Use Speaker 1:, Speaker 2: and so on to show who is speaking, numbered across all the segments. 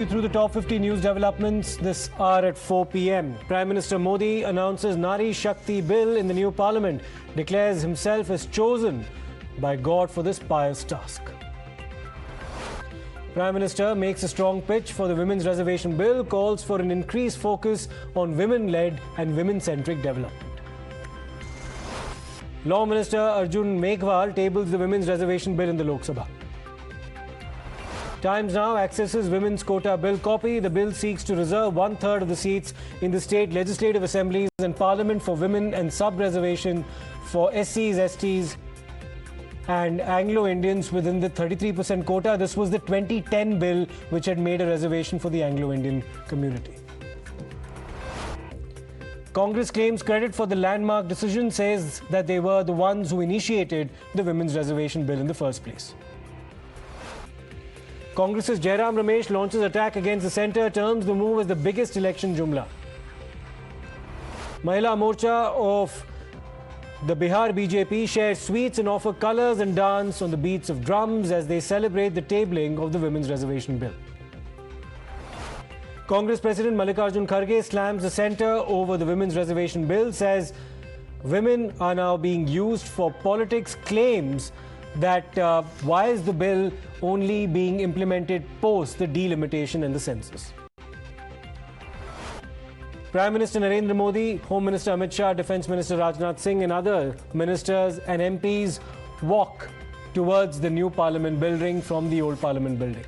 Speaker 1: Through the top 50 news developments this hour at 4 p.m. Prime Minister Modi announces Nari Shakti bill in the new parliament, declares himself as chosen by God for this pious task. Prime Minister makes a strong pitch for the women's reservation bill, calls for an increased focus on women-led and women-centric development. Law Minister Arjun Meghwal tables the women's reservation bill in the Lok Sabha. Times Now accesses women's quota bill copy. The bill seeks to reserve 1/3 of the seats in the state legislative assemblies and parliament for women and sub-reservation for SCs, STs and Anglo-Indians within the 33% quota. This was the 2010 bill which had made a reservation for the Anglo-Indian community. Congress claims credit for the landmark decision, says that they were the ones who initiated the women's reservation bill in the first place. Congress's Jairam Ramesh launches attack against the centre, terms the move as the biggest election jumla. Mahila Morcha of the Bihar BJP share sweets and offer colours and dance on the beats of drums as they celebrate the tabling of the women's reservation bill. Congress President Mallikarjun Kharge slams the centre over the women's reservation bill, says women are now being used for politics, claims that why is the bill only being implemented post the delimitation and the census. Prime Minister Narendra Modi, Home Minister Amit Shah, Defence Minister Rajnath Singh and other ministers and MPs walk towards the new Parliament building from the old Parliament building.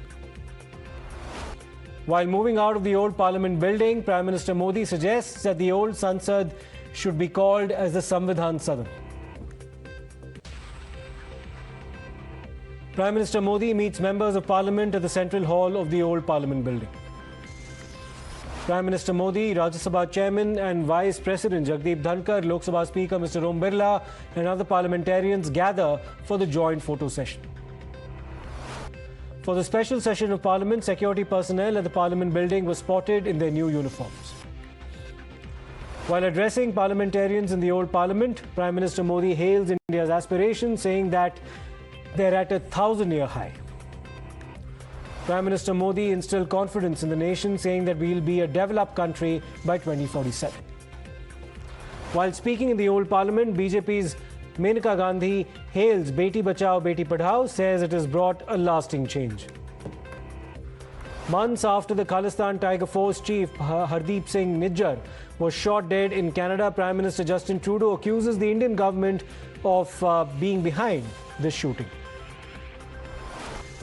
Speaker 1: While moving out of the old Parliament building, Prime Minister Modi suggests that the old Sansad should be called as the Samvidhan Sadan. Prime Minister Modi meets members of Parliament at the Central Hall of the old Parliament building. Prime Minister Modi, Rajya Sabha Chairman and Vice President Jagdeep Dhankar, Lok Sabha Speaker Mr. Om Birla and other parliamentarians gather for the joint photo session. For the special session of Parliament, security personnel at the Parliament building were spotted in their new uniforms. While addressing parliamentarians in the old Parliament, Prime Minister Modi hails India's aspirations, saying that they're at a 1,000-year high. Prime Minister Modi instilled confidence in the nation, saying that we'll be a developed country by 2047. While speaking in the old Parliament, BJP's Menaka Gandhi hails BETI BACHAO, BETI PADHAO, says it has brought a lasting change. Months after the Khalistan Tiger Force chief PARDEEP Singh Nijjar was shot dead in Canada, Prime Minister Justin Trudeau accuses the Indian government of being behind this shooting.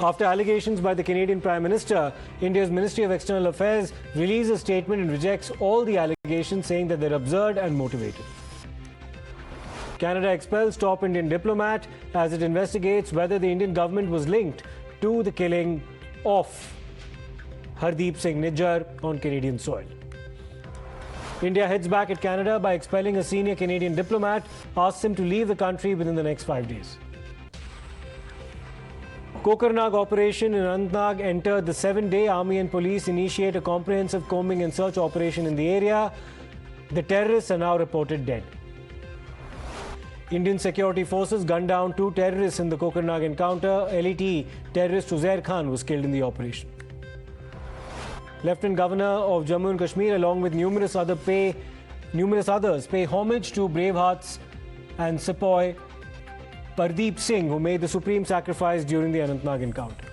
Speaker 1: After allegations by the Canadian Prime Minister, India's Ministry of External Affairs released a statement and rejects all the allegations, saying that they're absurd and motivated. Canada expels top Indian diplomat as it investigates whether the Indian government was linked to the killing of Hardeep Singh Nijjar on Canadian soil. India heads back at Canada by expelling a senior Canadian diplomat, asks him to leave the country within the next 5 days. Kokernag operation in Anantnag entered the 7th-day. Army and police initiate a comprehensive combing and search operation in the area. The terrorists are now reported dead. Indian security forces gunned down 2 terrorists in the Kokernag encounter. LET terrorist Uzair Khan was killed in the operation. Lieutenant Governor of Jammu and Kashmir, along with numerous others, pay homage to bravehearts and SEPOY PARDEEP Singh, who made the supreme sacrifice during the Anantnag encounter.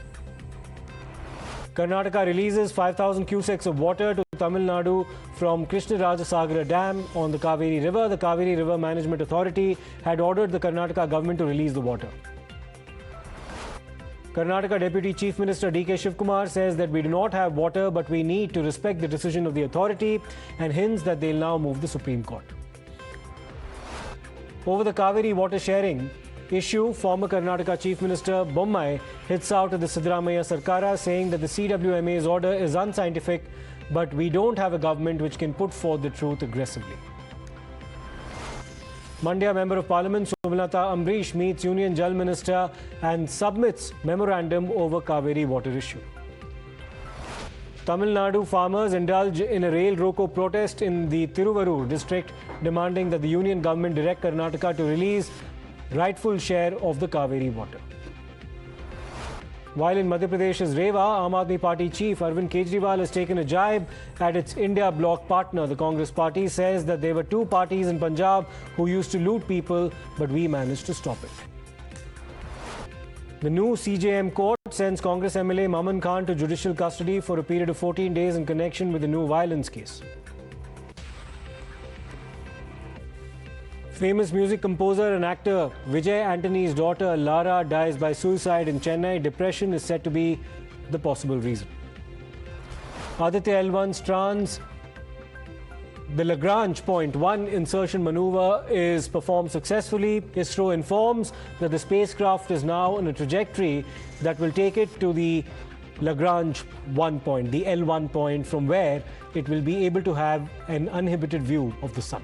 Speaker 1: Karnataka releases 5,000 cusecs of water to Tamil Nadu from Krishnarajasagara Dam on the Kaveri River. The Kaveri River Management Authority had ordered the Karnataka government to release the water. Karnataka Deputy Chief Minister D.K. Shivkumar says that we do not have water, but we need to respect the decision of the authority, and hints that they'll now move the Supreme Court. Over the Kaveri water sharing issue, former Karnataka Chief Minister Bommai hits out at the Siddaramaiah Sarkara, saying that the CWMA's order is unscientific, but we don't have a government which can put forth the truth aggressively. Mandya Member of Parliament Somilata Ambrish meets Union Jal Minister and submits memorandum over Kaveri water issue. Tamil Nadu farmers indulge in a rail roko protest in the Tiruvarur district, demanding that the union government direct Karnataka to release rightful share of the Kaveri water. While in Madhya Pradesh's Rewa, Aam Aadmi Party chief Arvind Kejriwal has taken a jibe at its India bloc partner. The Congress party says that there were two parties in Punjab who used to loot people, but we managed to stop it. The new CJM court sends Congress MLA Maman Khan to judicial custody for a period of 14 days in connection with the new violence case. Famous music composer and actor Vijay Antony's daughter Lara dies by suicide in Chennai. Depression is said to be the possible reason. Aditya L1's the Lagrange point 1 insertion maneuver is performed successfully. ISRO informs that the spacecraft is now on a trajectory that will take it to the Lagrange 1 point, the L1 point, from where it will be able to have an uninhibited view of the sun.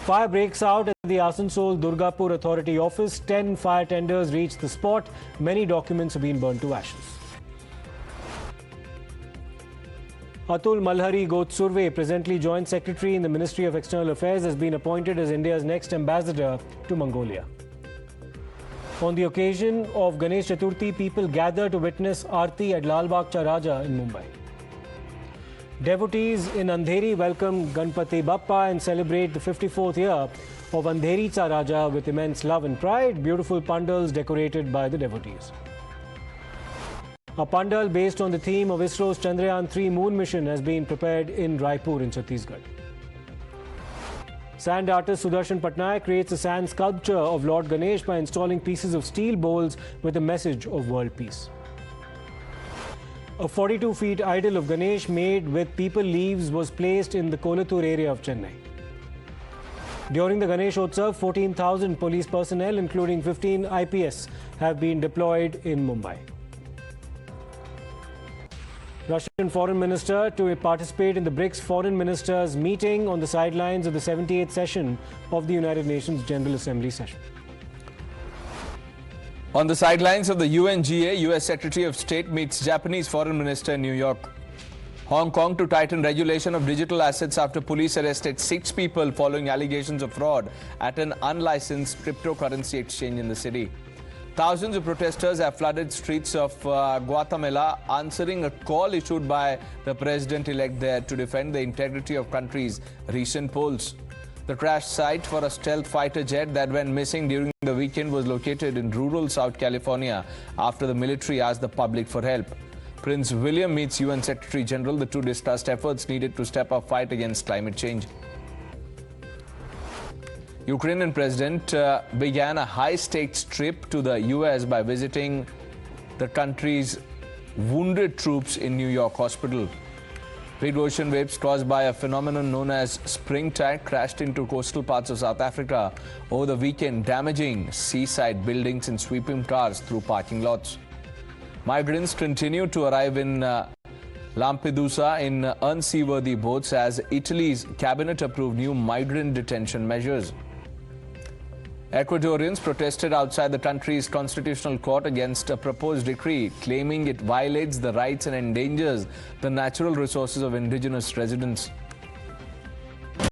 Speaker 1: Fire breaks out at the ASANSOL Durgapur Authority office. 10 fire tenders reached the spot. Many documents have been burned to ashes. Atul Malhari Gotsurve, presently Joint Secretary in the Ministry of External Affairs, has been appointed as India's next ambassador to Mongolia. On the occasion of Ganesh Chaturthi, people gather to witness Aarti at Lal Bagh Cha Raja in Mumbai. Devotees in Andheri welcome Ganpati Bappa and celebrate the 54th year of ANDHERICHA Raja with immense love and pride. Beautiful pandals decorated by the devotees. A pandal based on the theme of ISRO's Chandrayaan-3 moon mission has been prepared in Raipur in Chhattisgarh. Sand artist Sudarshan Patnaik creates a sand sculpture of Lord Ganesh by installing pieces of steel bowls with a message of world peace. A 42-feet idol of Ganesh made with peepal leaves was placed in the Kolathur area of Chennai. During the Ganesh Utsav, 14,000 police personnel, including 15 IPS, have been deployed in Mumbai. Russian Foreign Minister to participate in the BRICS Foreign Ministers meeting on the sidelines of the 78th session of the United Nations General Assembly session.
Speaker 2: On the sidelines of the UNGA, US Secretary of State meets Japanese Foreign Minister in New York. Hong Kong to tighten regulation of digital assets after police arrested 6 people following allegations of fraud at an unlicensed cryptocurrency exchange in the city. Thousands of protesters have flooded streets of Guatemala, answering a call issued by the president-elect there to defend the integrity of country's recent polls. The crash site for a stealth fighter jet that went missing during the weekend was located in rural South California after the military asked the public for help. Prince William meets UN Secretary General. The two discussed efforts needed to step up fight against climate change. Ukrainian president began a high-stakes trip to the US by visiting the country's wounded troops in New York hospital. Big ocean waves caused by a phenomenon known as spring tide crashed into coastal parts of South Africa over the weekend, damaging seaside buildings and sweeping cars through parking lots. Migrants continue to arrive in Lampedusa in unseaworthy boats as Italy's cabinet approved new migrant detention measures. Ecuadorians protested outside the country's constitutional court against a proposed decree, claiming it violates the rights and endangers the natural resources of indigenous residents.